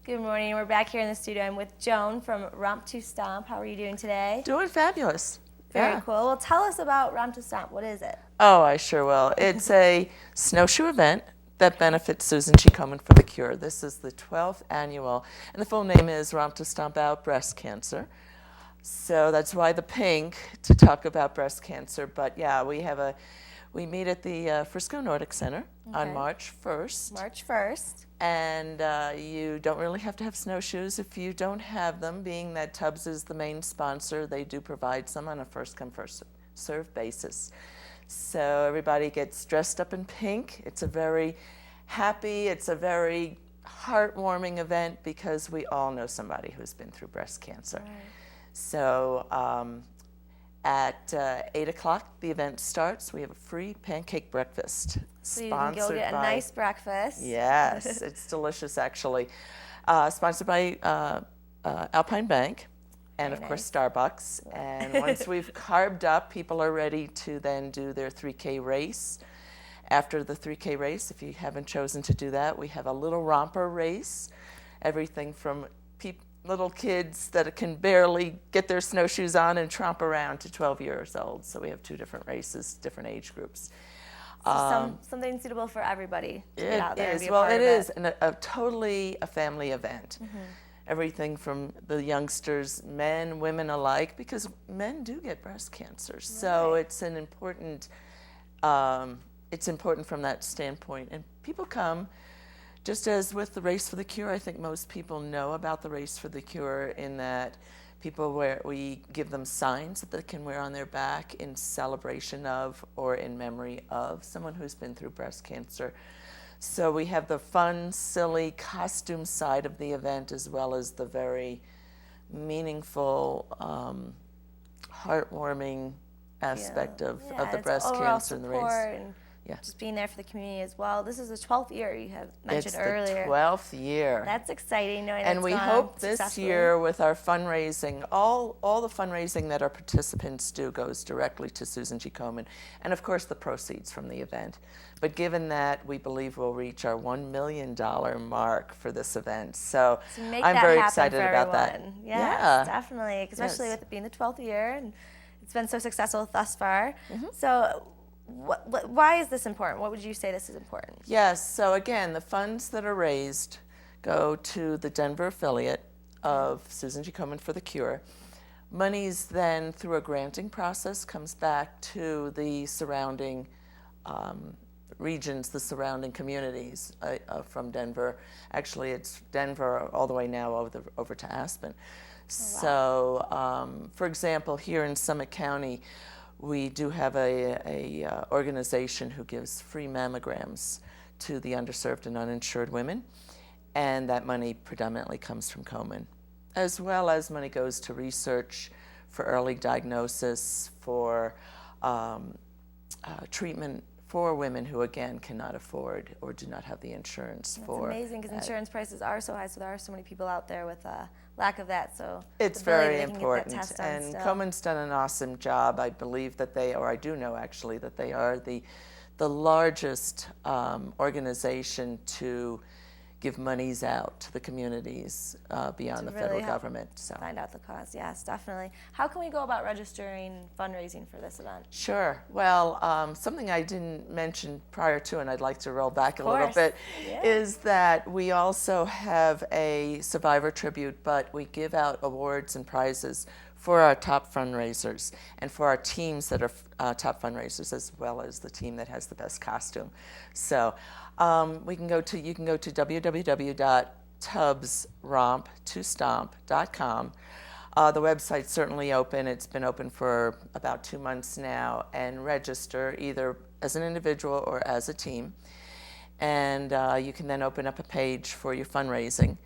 Good morning. We're back here in the studio. I'm with Joan from Romp to Stomp. How are you doing today? Doing fabulous. Very cool. Well, tell us about Romp to Stomp. What is it? Oh, I sure will. It's a snowshoe event that benefits Susan G. Komen for the Cure. This is the 12th annual, and the full name is Romp to Stomp Out Breast Cancer. So that's why the pink, to talk about breast cancer. But yeah, we meet at the Frisco Nordic Center on March 1st. March 1st. And you don't really have to have snowshoes if you don't have them, being that Tubbs is the main sponsor. They do provide some on a first-come, first-served basis. So everybody gets dressed up in pink. It's a very happy, it's a very heartwarming event because we all know somebody who's been through breast cancer. Right. So at 8 o'clock, the event starts. We have a free pancake breakfast. So you can go get a nice breakfast. Yes, it's delicious, actually. Sponsored by Alpine Bank and, of course, Starbucks. And once we've carved up, people are ready to then do their 3K race. After the 3K race, if you haven't chosen to do that, we have a little romper race. Everything from little kids that can barely get their snowshoes on and tromp around to 12 years old. So we have two different races, different age groups. So something suitable for everybody to get out there and be a well, part it of is totally a family event. Everything from the youngsters, men, women alike, because men do get breast cancer. Right. So it's an important, it's important from that standpoint. And people come, just as with the Race for the Cure, I think most people know about the Race for the Cure in that we give them signs that they can wear on their back in celebration of or in memory of someone who's been through breast cancer. So we have the fun, silly costume side of the event as well as the very meaningful, heartwarming aspect of the breast cancer and the race. Just being there for the community as well. This is the 12th year you have mentioned earlier. It's the 12th year. That's exciting knowing and we hope this year with our fundraising, all the fundraising that our participants do goes directly to Susan G. Komen, and of course the proceeds from the event. But given that, we believe we'll reach our $1 million mark for this event. So I'm very excited about that. Yes, definitely, especially with it being the 12th year and it's been so successful thus far. So why is this important? What would you say this is important? Yes, so again, the funds that are raised go to the Denver affiliate of Susan G. Komen for the Cure. Monies then, through a granting process, comes back to the surrounding regions, the surrounding communities from Denver. Actually, it's Denver all the way now over to Aspen. So, for example, here in Summit County, we do have a organization who gives free mammograms to the underserved and uninsured women, and that money predominantly comes from Komen, as well as money goes to research for early diagnosis, for treatment for women who, again, cannot afford or do not have the insurance for. It's amazing because insurance prices are so high, so there are so many people out there with lack of that. So it's very important. And Komen's done an awesome job. I believe that I do know actually, that they are the largest organization to give monies out to the communities beyond the federal government. So find out the cause. Yes, definitely. How can we go about registering fundraising for this event? Sure. Well, something I didn't mention prior to, and I'd like to roll back a little bit, is that we also have a survivor tribute, but we give out awards and prizes for our top fundraisers and for our teams that are top fundraisers, as well as the team that has the best costume. So you can go to www.tubbsromptostomp.com. The website's certainly open. It's been open for about 2 months now, and register either as an individual or as a team. And you can then open up a page for your fundraising.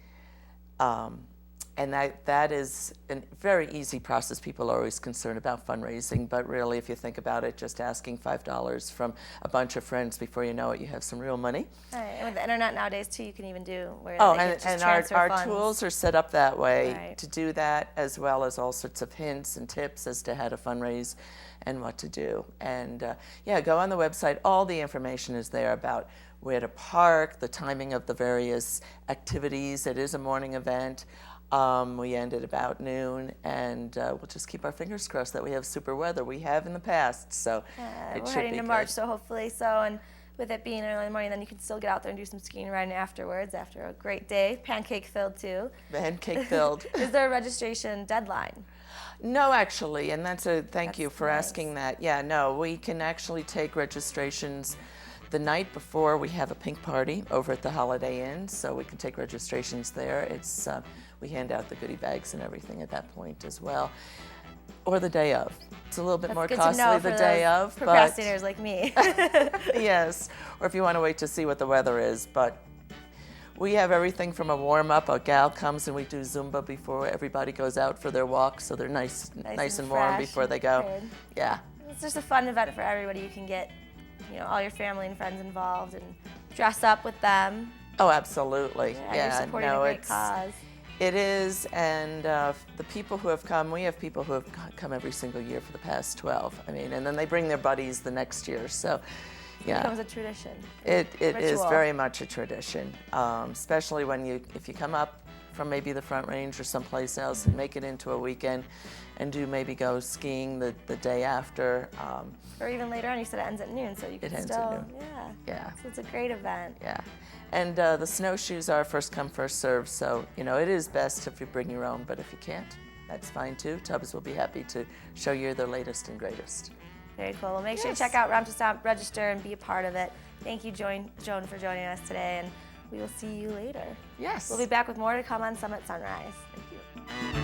And that is a very easy process. People are always concerned about fundraising, but really, if you think about it, just asking $5 from a bunch of friends, before you know it, you have some real money. Right. And with the internet nowadays, too, you can even do where our tools are set up that way to do that, as well as all sorts of hints and tips as to how to fundraise and what to do. And go on the website. All the information is there about we're at a park, the timing of the various activities. It is a morning event. We end at about noon, and we'll just keep our fingers crossed that we have super weather. We have in the past, so it we're should heading be to good. March, so hopefully so. And with it being early in the morning, then you can still get out there and do some skiing riding afterwards after a great day. Pancake filled too. Pancake filled. Is there a registration deadline? No, actually, and thank you for nice. asking that. Yeah, no, we can actually take registrations the night before we have a pink party over at the Holiday Inn, so we can take registrations there. It's we hand out the goodie bags and everything at that point as well, or the day of. It's a little bit more costly the day of, procrastinators like me. Yes, or if you want to wait to see what the weather is, but we have everything from a warm-up. A gal comes and we do Zumba before everybody goes out for their walk, so they're nice and warm before they go. Prepared. Yeah. It's just a fun event for everybody. You can get, all your family and friends involved and dress up with them. Oh, absolutely. Yeah, you're supporting a great cause. It is, and the people who have come, we have people who have come every single year for the past 12. I mean, and then they bring their buddies the next year, so yeah. It becomes a tradition. It is very much a tradition, especially if you come up from maybe the Front Range or someplace else and make it into a weekend and maybe go skiing the day after. Or even later on, you said it ends at noon, so you can ends still, at noon. Yeah. So it's a great event. Yeah. And the snowshoes are first come, first served, so, it is best if you bring your own, but if you can't, that's fine too. Tubbs will be happy to show you their latest and greatest. Very cool. Well, make sure you check out Romp to Stomp, register, and be a part of it. Thank you, Joan, for joining us today, and we will see you later. Yes. We'll be back with more to come on Summit Sunrise. Thank you.